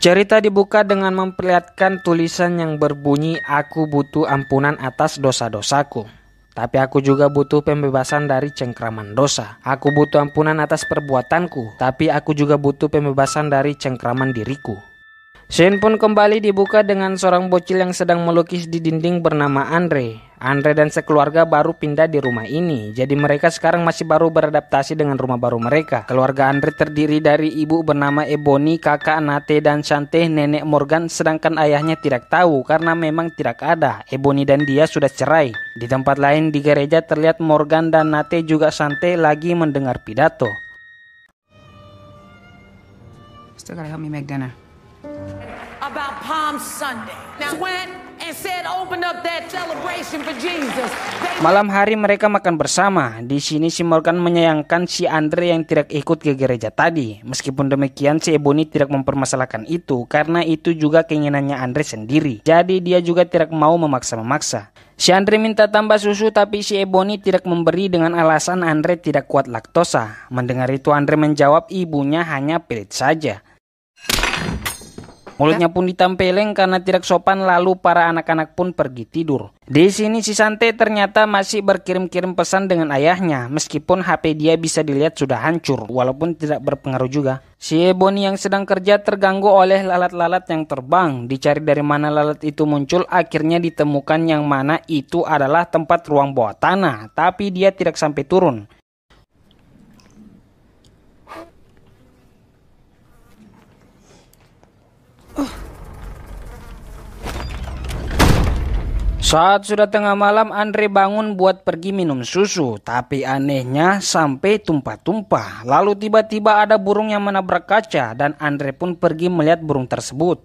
Cerita dibuka dengan memperlihatkan tulisan yang berbunyi, "Aku butuh ampunan atas dosa-dosaku. Tapi aku juga butuh pembebasan dari cengkraman dosa. Aku butuh ampunan atas perbuatanku, tapi aku juga butuh pembebasan dari cengkraman diriku." Scene pun kembali dibuka dengan seorang bocil yang sedang melukis di dinding bernama Andre. Andre dan sekeluarga baru pindah di rumah ini, jadi mereka sekarang masih baru beradaptasi dengan rumah baru mereka. Keluarga Andre terdiri dari ibu bernama Ebony, kakak Nate dan Shante, nenek Morgan, sedangkan ayahnya tidak tahu karena memang tidak ada. Ebony dan dia sudah cerai. Di tempat lain di gereja terlihat Morgan dan Nate juga Shante lagi mendengar pidato. Still gotta help me make dinner. About Palm Sunday. Now went and said open up that celebration for Jesus. Malam hari mereka makan bersama. Di sini si Morgan menyayangkan si Andre yang tidak ikut ke gereja tadi. Meskipun demikian si Ebony tidak mempermasalahkan itu karena itu juga keinginannya Andre sendiri. Jadi dia juga tidak mau memaksa-memaksa. Si Andre minta tambah susu tapi si Ebony tidak memberi dengan alasan Andre tidak kuat laktosa. Mendengar itu Andre menjawab ibunya hanya pelit saja. Mulutnya pun ditempeleng karena tidak sopan, lalu para anak-anak pun pergi tidur. Di sini si Shante ternyata masih berkirim-kirim pesan dengan ayahnya, meskipun HP dia bisa dilihat sudah hancur, walaupun tidak berpengaruh juga. Si Ebony yang sedang kerja terganggu oleh lalat-lalat yang terbang. Dicari dari mana lalat itu muncul, akhirnya ditemukan yang mana itu adalah tempat ruang bawah tanah, tapi dia tidak sampai turun. Saat sudah tengah malam, Andre bangun buat pergi minum susu. Tapi anehnya sampai tumpah-tumpah. Lalu tiba-tiba ada burung yang menabrak kaca dan Andre pun pergi melihat burung tersebut.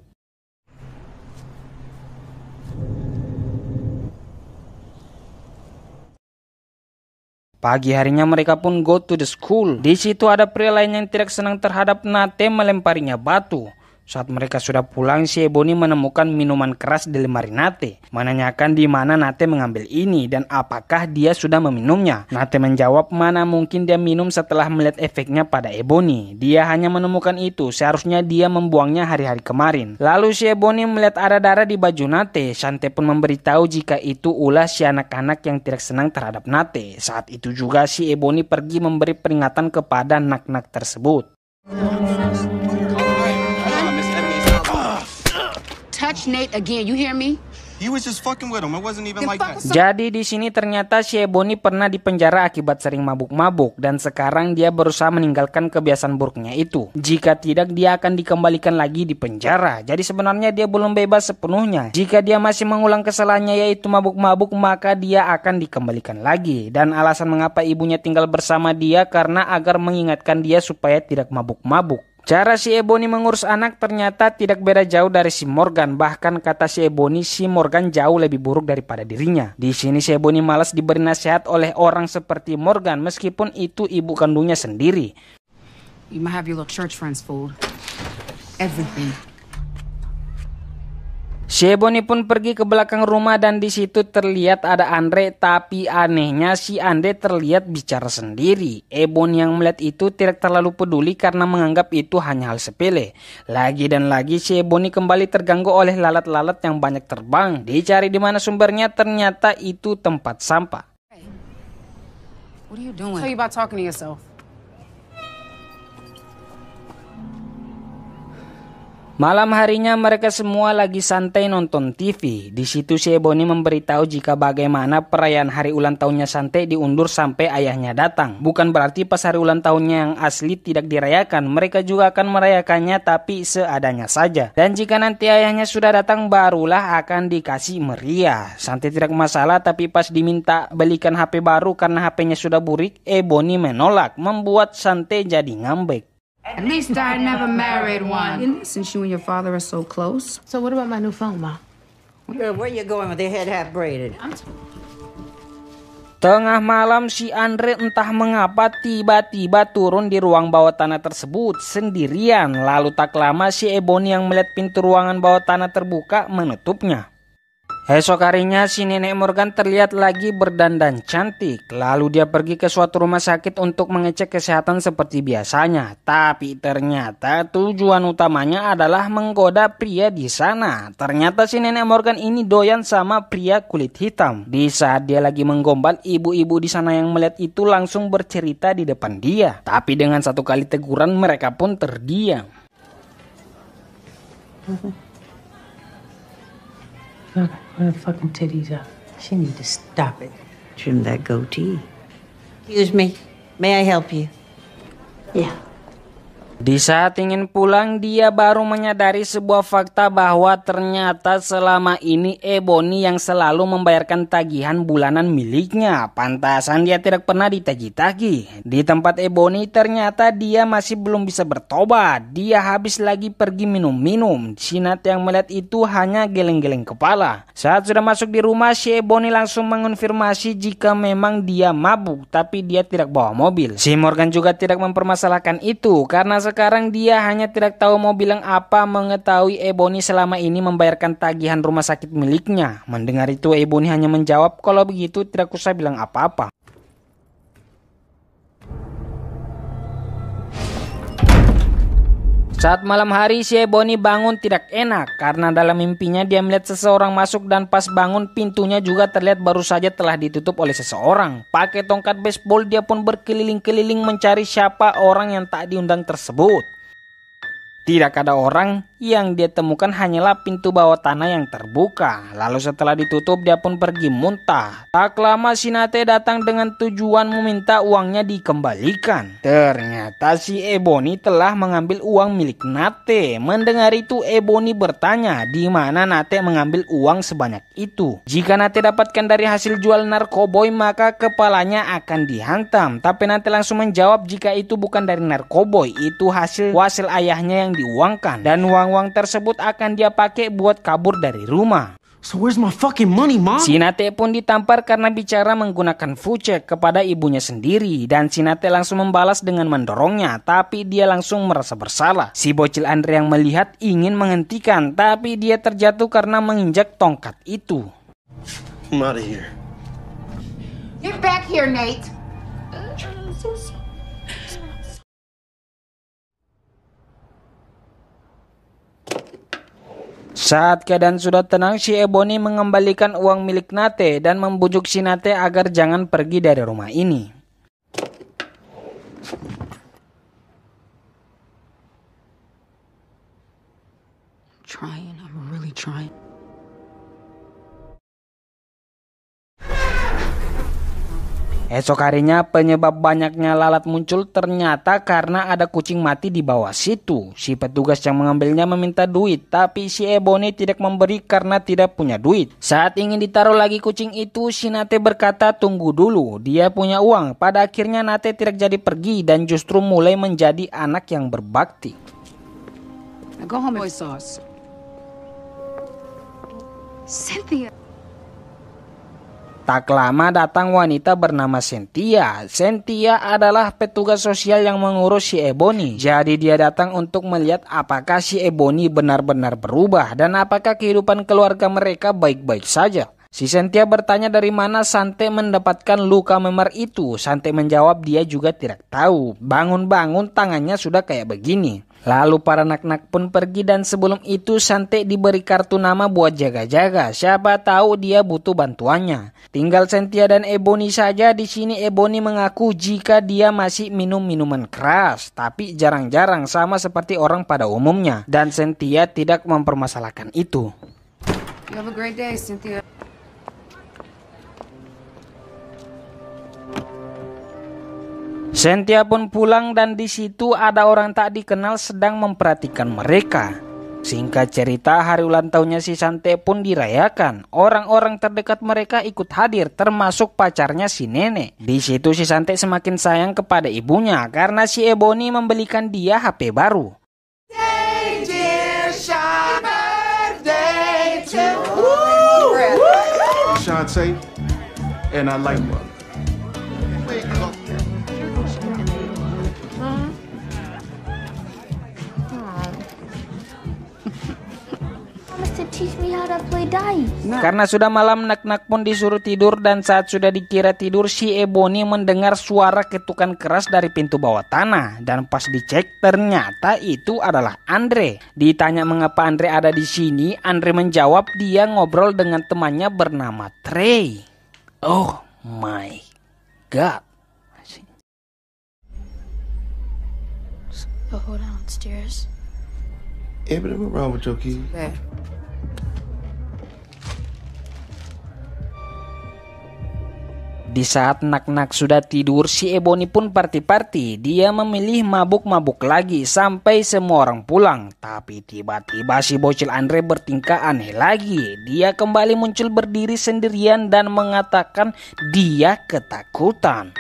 Pagi harinya mereka pun go to the school. Di situ ada pria lain yang tidak senang terhadap Nate melemparinya batu. Saat mereka sudah pulang, si Ebony menemukan minuman keras di lemari Nate. Menanyakan di mana Nate mengambil ini dan apakah dia sudah meminumnya. Nate menjawab mana mungkin dia minum setelah melihat efeknya pada Ebony. Dia hanya menemukan itu, seharusnya dia membuangnya hari-hari kemarin. Lalu si Ebony melihat ada darah di baju Nate. Shante pun memberitahu jika itu ulah si anak-anak yang tidak senang terhadap Nate. Saat itu juga si Ebony pergi memberi peringatan kepada anak-anak tersebut. Touch Nate again, you hear me? He was just fucking with him. It wasn't even like that. Jadi di sini ternyata si Ebony pernah dipenjara akibat sering mabuk-mabuk dan sekarang dia berusaha meninggalkan kebiasaan buruknya itu. Jika tidak, dia akan dikembalikan lagi di penjara. Jadi sebenarnya dia belum bebas sepenuhnya. Jika dia masih mengulang kesalahannya yaitu mabuk-mabuk, maka dia akan dikembalikan lagi. Dan alasan mengapa ibunya tinggal bersama dia karena agar mengingatkan dia supaya tidak mabuk-mabuk. Cara si Ebony mengurus anak ternyata tidak beda jauh dari si Morgan. Bahkan kata si Ebony, si Morgan jauh lebih buruk daripada dirinya. Di sini si Ebony malas diberi nasihat oleh orang seperti Morgan meskipun itu ibu kandungnya sendiri. You might have your little church friends fooled. Everything. Si Ebony pun pergi ke belakang rumah dan di situ terlihat ada Andre, tapi anehnya si Andre terlihat bicara sendiri. Ebony yang melihat itu tidak terlalu peduli karena menganggap itu hanya hal sepele. Lagi dan lagi si Ebony kembali terganggu oleh lalat-lalat yang banyak terbang. Dicari di mana sumbernya, ternyata itu tempat sampah. Hey. What are you doing? Tell you about talking to yourself. Malam harinya mereka semua lagi santai nonton TV. Di situ si Ebony memberitahu jika bagaimana perayaan hari ulang tahunnya Shante diundur sampai ayahnya datang. Bukan berarti pas hari ulang tahunnya yang asli tidak dirayakan. Mereka juga akan merayakannya tapi seadanya saja. Dan jika nanti ayahnya sudah datang barulah akan dikasih meriah. Shante tidak masalah tapi pas diminta belikan HP baru karena HP-nya sudah burik, Ebony menolak, membuat Shante jadi ngambek. At least I never married one. Since you and your father are so close. So what about my new phone, Ma? Where you going with your head half braided? Tengah malam si Andre entah mengapa tiba-tiba turun di ruang bawah tanah tersebut sendirian. Lalu tak lama si Ebony yang melihat pintu ruangan bawah tanah terbuka menutupnya. Esok harinya si nenek Morgan terlihat lagi berdandan cantik. Lalu dia pergi ke suatu rumah sakit untuk mengecek kesehatan seperti biasanya. Tapi ternyata tujuan utamanya adalah menggoda pria di sana. Ternyata si nenek Morgan ini doyan sama pria kulit hitam. Di saat dia lagi menggombal, ibu-ibu di sana yang melihat itu langsung bercerita di depan dia. Tapi dengan satu kali teguran mereka pun terdiam. Look, her fucking titties up. She need to stop it. Trim that goatee. Excuse me. May I help you? Yeah. Di saat ingin pulang, dia baru menyadari sebuah fakta bahwa ternyata selama ini Ebony yang selalu membayarkan tagihan bulanan miliknya. Pantasan dia tidak pernah ditagih-tagih. Di tempat Ebony ternyata dia masih belum bisa bertobat. Dia habis lagi pergi minum-minum. Si Nate yang melihat itu hanya geleng-geleng kepala. Saat sudah masuk di rumah, si Ebony langsung mengonfirmasi jika memang dia mabuk, tapi dia tidak bawa mobil. Si Morgan juga tidak mempermasalahkan itu, karena sekarang dia hanya tidak tahu mau bilang apa mengetahui Ebony selama ini membayarkan tagihan rumah sakit miliknya. Mendengar itu Ebony hanya menjawab kalau begitu tidak usah bilang apa-apa. Saat malam hari si Ebony bangun tidak enak karena dalam mimpinya dia melihat seseorang masuk dan pas bangun pintunya juga terlihat baru saja telah ditutup oleh seseorang. Pakai tongkat baseball dia pun berkeliling-keliling mencari siapa orang yang tak diundang tersebut. Tidak ada orang, yang dia temukan hanyalah pintu bawah tanah yang terbuka. Lalu setelah ditutup dia pun pergi muntah. Tak lama si Nate datang dengan tujuan meminta uangnya dikembalikan. Ternyata si Ebony telah mengambil uang milik Nate. Mendengar itu Ebony bertanya di mana Nate mengambil uang sebanyak itu. Jika Nate dapatkan dari hasil jual narkoboy maka kepalanya akan dihantam. Tapi Nate langsung menjawab jika itu bukan dari narkoboy, itu hasil ayahnya yang diuangkan, dan uang-uang tersebut akan dia pakai buat kabur dari rumah. So where's my fucking money, Mom? Si Nate pun ditampar karena bicara menggunakan fucek kepada ibunya sendiri, dan si Nate langsung membalas dengan mendorongnya, tapi dia langsung merasa bersalah. Si bocil Andre yang melihat ingin menghentikan, tapi dia terjatuh karena menginjak tongkat itu. I'm out of here. Get back here, Nate. Saat keadaan sudah tenang, si Ebony mengembalikan uang milik Nate dan membujuk si Nate agar jangan pergi dari rumah ini. I'm really trying. Esok harinya penyebab banyaknya lalat muncul ternyata karena ada kucing mati di bawah situ. Si petugas yang mengambilnya meminta duit, tapi si Ebony tidak memberi karena tidak punya duit. Saat ingin ditaruh lagi kucing itu, si Nate berkata tunggu dulu, dia punya uang. Pada akhirnya Nate tidak jadi pergi dan justru mulai menjadi anak yang berbakti. Now go home and sauce. Cynthia. Tak lama datang wanita bernama Cynthia. Cynthia adalah petugas sosial yang mengurus si Ebony. Jadi dia datang untuk melihat apakah si Ebony benar-benar berubah dan apakah kehidupan keluarga mereka baik-baik saja. Si Cynthia bertanya dari mana Sante mendapatkan luka memar itu. Sante menjawab dia juga tidak tahu. Bangun-bangun tangannya sudah kayak begini. Lalu para anak-anak pun pergi dan sebelum itu Sante diberi kartu nama buat jaga-jaga. Siapa tahu dia butuh bantuannya. Tinggal Cynthia dan Ebony saja. Di sini Ebony mengaku jika dia masih minum minuman keras, tapi jarang-jarang sama seperti orang pada umumnya. Dan Cynthia tidak mempermasalahkan itu. You have a great day, Cynthia. Cynthia pun pulang dan di situ ada orang tak dikenal sedang memperhatikan mereka. Singkat cerita, hari ulang tahunnya si Sante pun dirayakan. Orang-orang terdekat mereka ikut hadir, termasuk pacarnya si nenek. Di situ si Sante semakin sayang kepada ibunya karena si Ebony membelikan dia HP baru. Shantae, and I like one. Mr. T, teach me how to play dice. Karena sudah malam, Nak-Nak pun disuruh tidur, dan saat sudah dikira tidur, si Ebony mendengar suara ketukan keras dari pintu bawah tanah, dan pas dicek ternyata itu adalah Andre. Ditanya mengapa Andre ada di sini, Andre menjawab dia ngobrol dengan temannya bernama Trey. Oh my god. So hold on downstairs. Yeah, but what's wrong with your keys? There. Di saat Nak-Nak sudah tidur, si Ebony pun party-party. Dia memilih mabuk-mabuk lagi sampai semua orang pulang. Tapi tiba-tiba si bocil Andre bertingkah aneh lagi. Dia kembali muncul berdiri sendirian dan mengatakan dia ketakutan.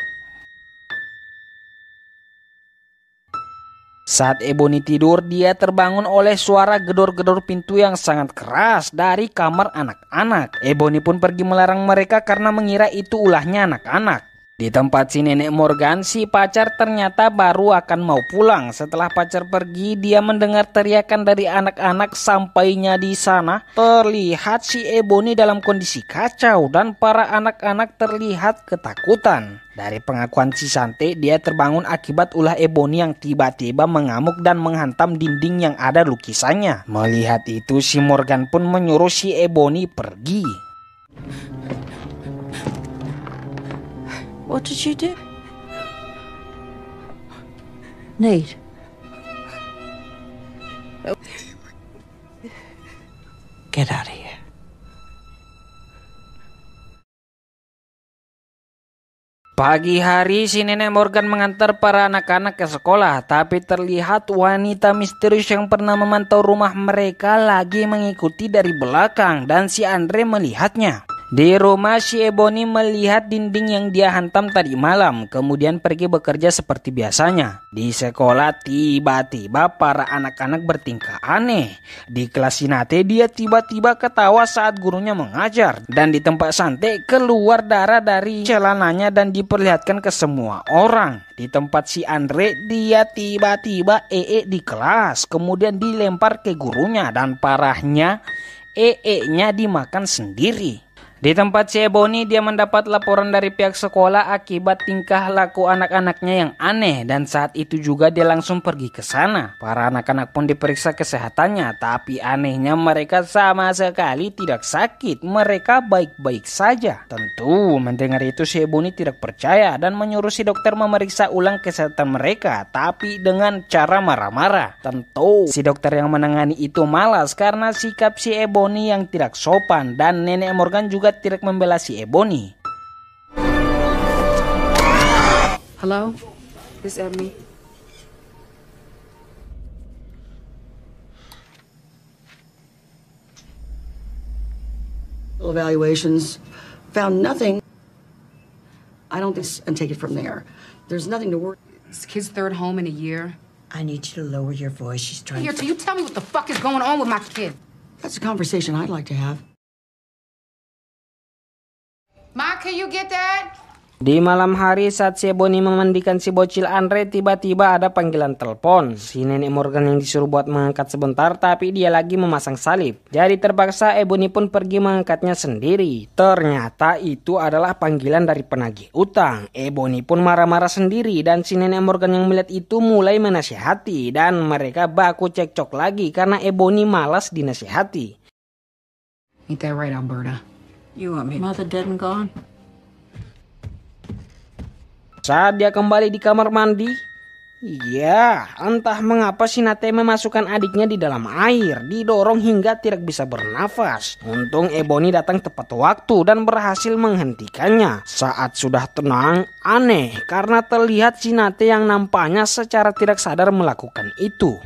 Saat Ebony tidur, dia terbangun oleh suara gedor-gedor pintu yang sangat keras dari kamar anak-anak. Ebony pun pergi melarang mereka karena mengira itu ulahnya anak-anak. Di tempat si nenek Morgan, si pacar ternyata baru akan mau pulang. Setelah pacar pergi, dia mendengar teriakan dari anak-anak. Sampainya di sana, terlihat si Ebony dalam kondisi kacau dan para anak-anak terlihat ketakutan. Dari pengakuan si Sante, dia terbangun akibat ulah Ebony yang tiba-tiba mengamuk dan menghantam dinding yang ada lukisannya. Melihat itu, si Morgan pun menyuruh si Ebony pergi. What did you do? Nate. Get out of here. Pagi hari, si nenek Morgan mengantar para anak-anak ke sekolah, tapi terlihat wanita misterius yang pernah memantau rumah mereka lagi mengikuti dari belakang, dan si Andre melihatnya. Di rumah, si Ebony melihat dinding yang dia hantam tadi malam, kemudian pergi bekerja seperti biasanya. Di sekolah, tiba-tiba para anak-anak bertingkah aneh. Di kelas Sinate, dia tiba-tiba ketawa saat gurunya mengajar. Dan di tempat Sante, keluar darah dari celananya dan diperlihatkan ke semua orang. Di tempat si Andre, dia tiba-tiba di kelas, kemudian dilempar ke gurunya, dan parahnya, nya dimakan sendiri. Di tempat si Ebony, dia mendapat laporan dari pihak sekolah akibat tingkah laku anak-anaknya yang aneh, dan saat itu juga dia langsung pergi ke sana. Para anak-anak pun diperiksa kesehatannya, tapi anehnya mereka sama sekali tidak sakit. Mereka baik-baik saja. Tentu mendengar itu si Ebony tidak percaya dan menyuruh si dokter memeriksa ulang kesehatan mereka, tapi dengan cara marah-marah. Tentu si dokter yang menangani itu malas karena sikap si Ebony yang tidak sopan, dan nenek Morgan juga tidak membela si Ebony. Hello? This Ebony. Evaluations found nothing. I don't think, and take it from there. There's nothing to worry. This kid's third home in a year. I need you to lower your voice. She's trying Here, to... till you tell me what the fuck is going on with my kid. That's a conversation I'd like to have. Ma, can you get that? Di malam hari saat si Ebony memandikan si bocil Andre, tiba-tiba ada panggilan telepon. Si nenek Morgan yang disuruh buat mengangkat sebentar, tapi dia lagi memasang salib. Jadi terpaksa Ebony pun pergi mengangkatnya sendiri. Ternyata itu adalah panggilan dari penagih utang. Ebony pun marah-marah sendiri, dan si nenek Morgan yang melihat itu mulai menasihati, dan mereka baku cekcok lagi karena Ebony malas dinasihati. Ain't that right, Alberta? You want me? Mother dead and gone? Saat dia kembali di kamar mandi, ya entah mengapa si Nate memasukkan adiknya di dalam air, didorong hingga tidak bisa bernafas. Untung Ebony datang tepat waktu dan berhasil menghentikannya. Saat sudah tenang, aneh karena terlihat si Nate yang nampaknya secara tidak sadar melakukan itu.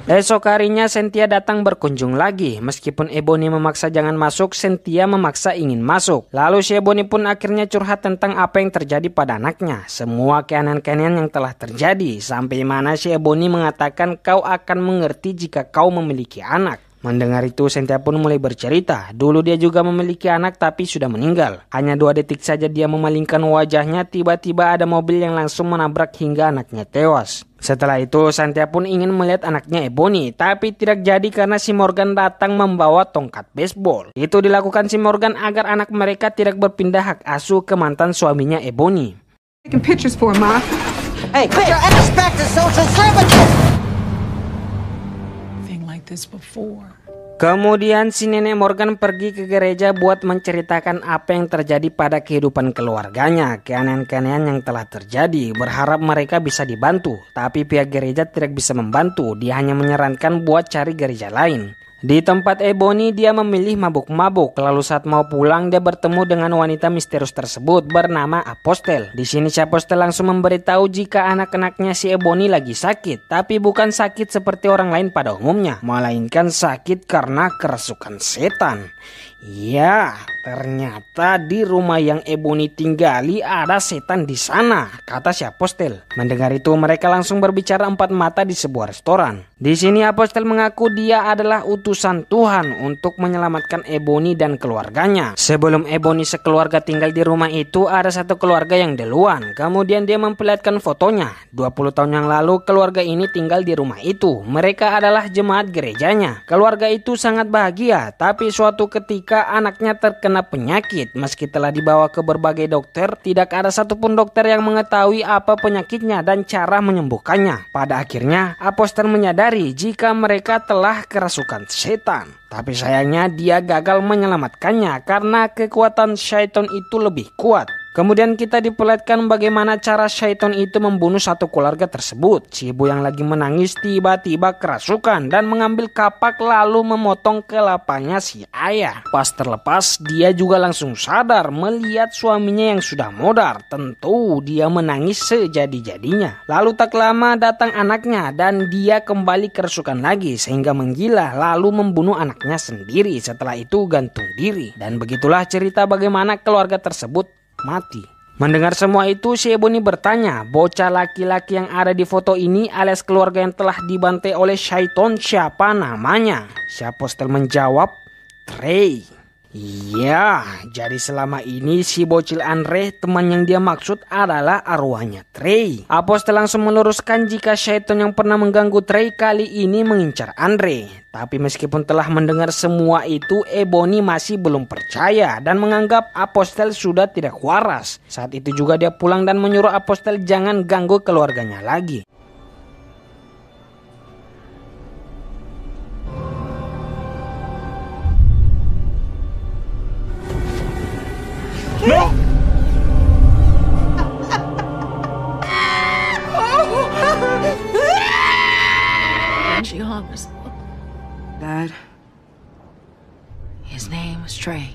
Esok harinya Cynthia datang berkunjung lagi. Meskipun Ebony memaksa jangan masuk, Cynthia memaksa ingin masuk. Lalu si Ebony pun akhirnya curhat tentang apa yang terjadi pada anaknya. Semua keanehan-keanehan yang telah terjadi. Sampai mana si Ebony mengatakan kau akan mengerti jika kau memiliki anak. Mendengar itu Cynthia pun mulai bercerita. Dulu dia juga memiliki anak tapi sudah meninggal. Hanya 2 detik saja dia memalingkan wajahnya, tiba-tiba ada mobil yang langsung menabrak hingga anaknya tewas. Setelah itu Cynthia pun ingin melihat anaknya Ebony, tapi tidak jadi karena si Morgan datang membawa tongkat baseball. Itu dilakukan si Morgan agar anak mereka tidak berpindah hak asuh ke mantan suaminya Ebony. Taking pictures for Ma. Hey, put your ass back to social services! Thing like this before. Kemudian si nenek Morgan pergi ke gereja buat menceritakan apa yang terjadi pada kehidupan keluarganya, keanehan-keanehan yang telah terjadi, berharap mereka bisa dibantu. Tapi pihak gereja tidak bisa membantu, dia hanya menyarankan buat cari gereja lain. Di tempat Ebony dia memilih mabuk-mabuk, lalu saat mau pulang dia bertemu dengan wanita misterius tersebut bernama Apostel. Di sini si Apostel langsung memberitahu jika anak-anaknya si Ebony lagi sakit, tapi bukan sakit seperti orang lain pada umumnya, melainkan sakit karena kerasukan setan. Ya, ternyata di rumah yang Ebony tinggali ada setan di sana, kata si Apostel. Mendengar itu mereka langsung berbicara 4 mata di sebuah restoran. Di sini Apostel mengaku dia adalah utusan Tuhan untuk menyelamatkan Ebony dan keluarganya. Sebelum Ebony sekeluarga tinggal di rumah itu, ada satu keluarga yang duluan. Kemudian dia memperlihatkan fotonya. 20 tahun yang lalu keluarga ini tinggal di rumah itu. Mereka adalah jemaat gerejanya. Keluarga itu sangat bahagia, tapi suatu ketika anaknya terkena penyakit. Meski telah dibawa ke berbagai dokter, tidak ada satupun dokter yang mengetahui apa penyakitnya dan cara menyembuhkannya. Pada akhirnya Apostel menyadari jika mereka telah kerasukan setan. Tapi sayangnya dia gagal menyelamatkannya karena kekuatan syaitan itu lebih kuat. Kemudian kita diperlihatkan bagaimana cara syaitan itu membunuh satu keluarga tersebut. Si ibu yang lagi menangis tiba-tiba kerasukan dan mengambil kapak lalu memotong kelapanya si ayah. Pas terlepas dia juga langsung sadar melihat suaminya yang sudah modar. Tentu dia menangis sejadi-jadinya. Lalu tak lama datang anaknya dan dia kembali kerasukan lagi sehingga menggila lalu membunuh anaknya sendiri. Setelah itu gantung diri. Dan begitulah cerita bagaimana keluarga tersebut mati. Mendengar semua itu si Ebony bertanya, bocah laki-laki yang ada di foto ini alias keluarga yang telah dibantai oleh syaiton siapa namanya? Si Apostel menjawab, Trey. Iya, jadi selama ini si bocil Andre teman yang dia maksud adalah arwahnya Trey. Apostel langsung meluruskan jika syaitan yang pernah mengganggu Trey kali ini mengincar Andre. Tapi meskipun telah mendengar semua itu, Ebony masih belum percaya dan menganggap Apostel sudah tidak waras. Saat itu juga dia pulang dan menyuruh Apostel jangan ganggu keluarganya lagi. No! She hung herself. Dad. His name was Trey.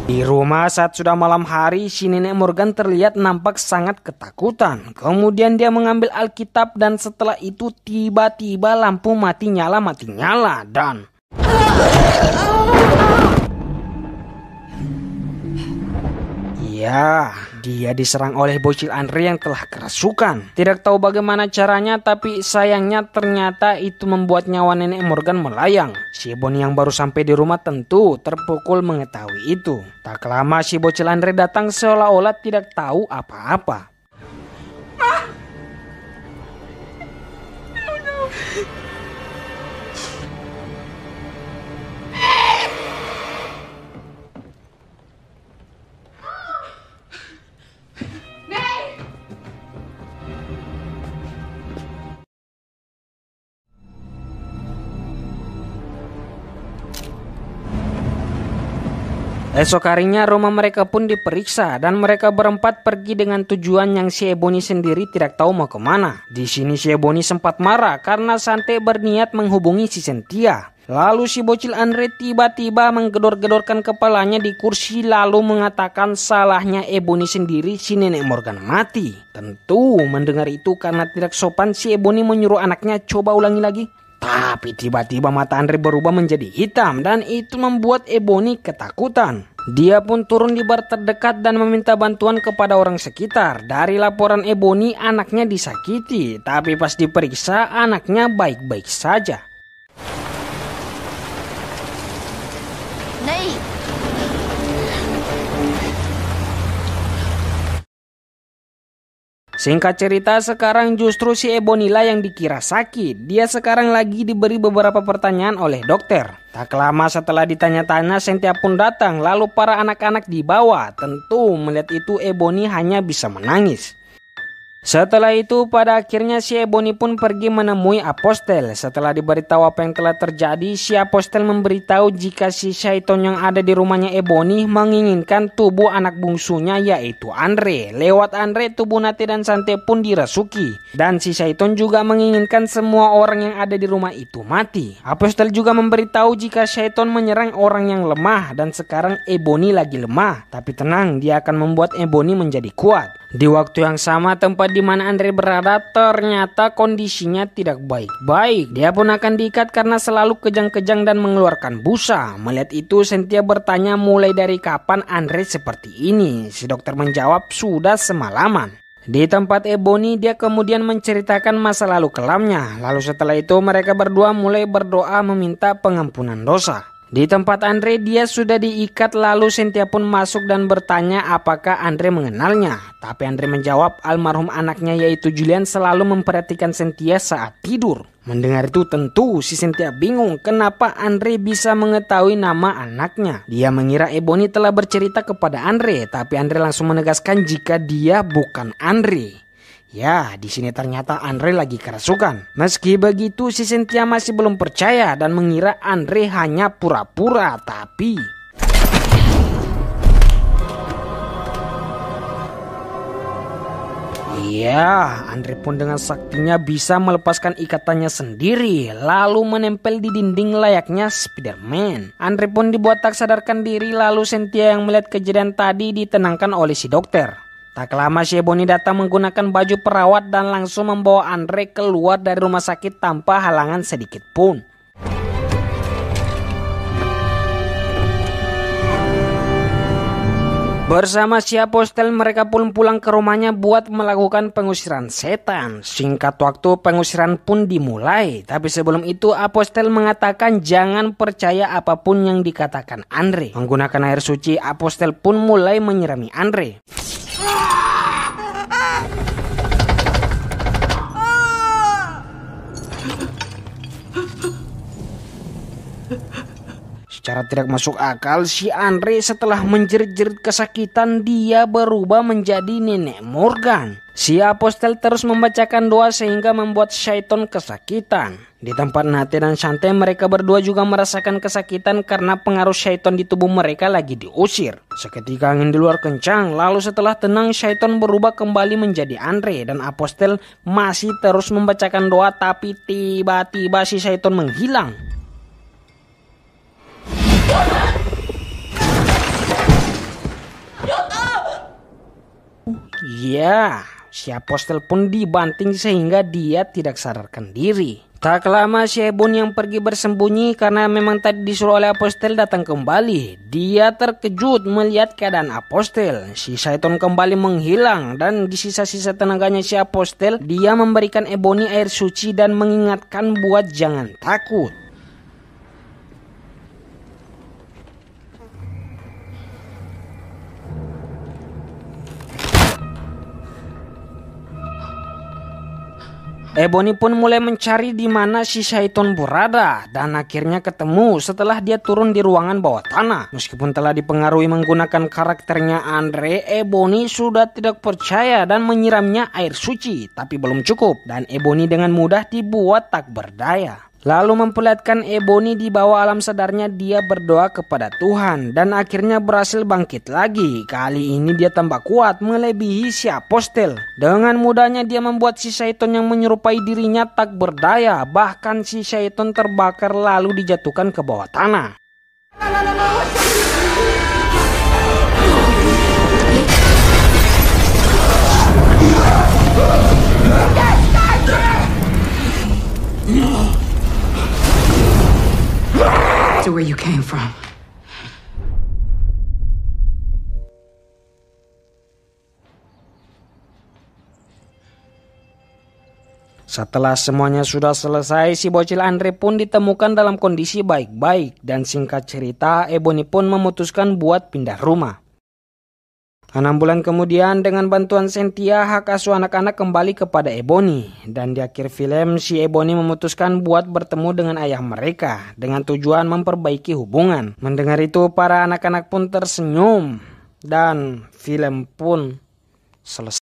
Di rumah saat sudah malam hari, si nenek Morgan terlihat nampak sangat ketakutan. Kemudian dia mengambil Alkitab dan setelah itu tiba-tiba lampu mati nyala dan... Ya, dia diserang oleh bocil Andre yang telah kerasukan. Tidak tahu bagaimana caranya, tapi sayangnya ternyata itu membuat nyawa nenek Morgan melayang. Si Ebony yang baru sampai di rumah tentu terpukul mengetahui itu. Tak lama si bocil Andre datang seolah-olah tidak tahu apa-apa. Esok harinya rumah mereka pun diperiksa dan mereka berempat pergi dengan tujuan yang si Ebony sendiri tidak tahu mau kemana. Di sini si Ebony sempat marah karena Sante berniat menghubungi si Cynthia. Lalu si bocil Andre tiba-tiba menggedor-gedorkan kepalanya di kursi lalu mengatakan salahnya Ebony sendiri si nenek Morgan mati. Tentu mendengar itu karena tidak sopan si Ebony menyuruh anaknya coba ulangi lagi. Tapi tiba-tiba mata Andre berubah menjadi hitam dan itu membuat Ebony ketakutan. Dia pun turun di bar terdekat dan meminta bantuan kepada orang sekitar. Dari laporan Ebony anaknya disakiti, tapi pas diperiksa anaknya baik-baik saja. Nate! Singkat cerita sekarang justru si Ebony lah yang dikira sakit. Dia sekarang lagi diberi beberapa pertanyaan oleh dokter. Tak lama setelah ditanya-tanya Cynthia pun datang. Lalu para anak-anak dibawa. Tentu melihat itu Ebony hanya bisa menangis. Setelah itu pada akhirnya si Ebony pun pergi menemui Apostel. Setelah diberitahu apa yang telah terjadi, si Apostel memberitahu jika si Syaiton yang ada di rumahnya Ebony menginginkan tubuh anak bungsunya yaitu Andre. Lewat Andre tubuh Nate dan Sante pun dirasuki. Dan si Syaiton juga menginginkan semua orang yang ada di rumah itu mati. Apostel juga memberitahu jika Syaiton menyerang orang yang lemah dan sekarang Ebony lagi lemah. Tapi tenang, dia akan membuat Ebony menjadi kuat. Di waktu yang sama tempat di mana Andre berada ternyata kondisinya tidak baik-baik. Dia pun akan diikat karena selalu kejang-kejang dan mengeluarkan busa. Melihat itu Cynthia bertanya mulai dari kapan Andre seperti ini. Si dokter menjawab sudah semalaman. Di tempat Ebony dia kemudian menceritakan masa lalu kelamnya. Lalu setelah itu mereka berdua mulai berdoa meminta pengampunan dosa. Di tempat Andre dia sudah diikat lalu Cynthia pun masuk dan bertanya apakah Andre mengenalnya. Tapi Andre menjawab almarhum anaknya yaitu Julian selalu memperhatikan Cynthia saat tidur. Mendengar itu tentu si Cynthia bingung kenapa Andre bisa mengetahui nama anaknya. Dia mengira Ebony telah bercerita kepada Andre, tapi Andre langsung menegaskan jika dia bukan Andre. Ya, di sini ternyata Andre lagi kerasukan. Meski begitu, si Cynthia masih belum percaya dan mengira Andre hanya pura-pura, tapi... Ya, Andre pun dengan saktinya bisa melepaskan ikatannya sendiri, lalu menempel di dinding layaknya Spider-Man. Andre pun dibuat tak sadarkan diri, lalu Cynthia yang melihat kejadian tadi ditenangkan oleh si dokter. Tak lama si Ebony datang menggunakan baju perawat dan langsung membawa Andre keluar dari rumah sakit tanpa halangan sedikit pun. Bersama si Apostel mereka pun pulang ke rumahnya buat melakukan pengusiran setan. Singkat waktu pengusiran pun dimulai. Tapi sebelum itu Apostel mengatakan jangan percaya apapun yang dikatakan Andre. Menggunakan air suci Apostel pun mulai menyirami Andre. Secara tidak masuk akal, si Andre setelah menjerit-jerit kesakitan dia berubah menjadi nenek Morgan. Si Apostel terus membacakan doa sehingga membuat Syaiton kesakitan. Di tempat Nate dan Sante mereka berdua juga merasakan kesakitan karena pengaruh Syaiton di tubuh mereka lagi diusir. Seketika angin di luar kencang, lalu setelah tenang Syaiton berubah kembali menjadi Andre dan Apostel masih terus membacakan doa tapi tiba-tiba si Syaiton menghilang. Ya, si Apostel pun dibanting sehingga dia tidak sadarkan diri. Tak lama si Ebony yang pergi bersembunyi karena memang tadi disuruh oleh Apostel datang kembali. Dia terkejut melihat keadaan Apostel. Si Syaiton kembali menghilang dan di sisa-sisa tenaganya si Apostel dia memberikan Ebony air suci dan mengingatkan buat jangan takut. Ebony pun mulai mencari di mana si Syaiton berada dan akhirnya ketemu setelah dia turun di ruangan bawah tanah. Meskipun telah dipengaruhi menggunakan karakternya Andre, Ebony sudah tidak percaya dan menyiramnya air suci, tapi belum cukup dan Ebony dengan mudah dibuat tak berdaya. Lalu memperlihatkan Ebony di bawah alam sadarnya dia berdoa kepada Tuhan dan akhirnya berhasil bangkit lagi. Kali ini dia tambah kuat melebihi si apostel. Dengan mudahnya dia membuat si syaitan yang menyerupai dirinya tak berdaya. Bahkan si syaitan terbakar lalu dijatuhkan ke bawah tanah. To where you came from. Setelah semuanya sudah selesai, si bocil Andre pun ditemukan dalam kondisi baik-baik. Dan singkat cerita, Ebony pun memutuskan buat pindah rumah. 6 bulan kemudian dengan bantuan Cynthia, hak asuh anak-anak kembali kepada Ebony. Dan di akhir film, si Ebony memutuskan buat bertemu dengan ayah mereka dengan tujuan memperbaiki hubungan. Mendengar itu, para anak-anak pun tersenyum dan film pun selesai.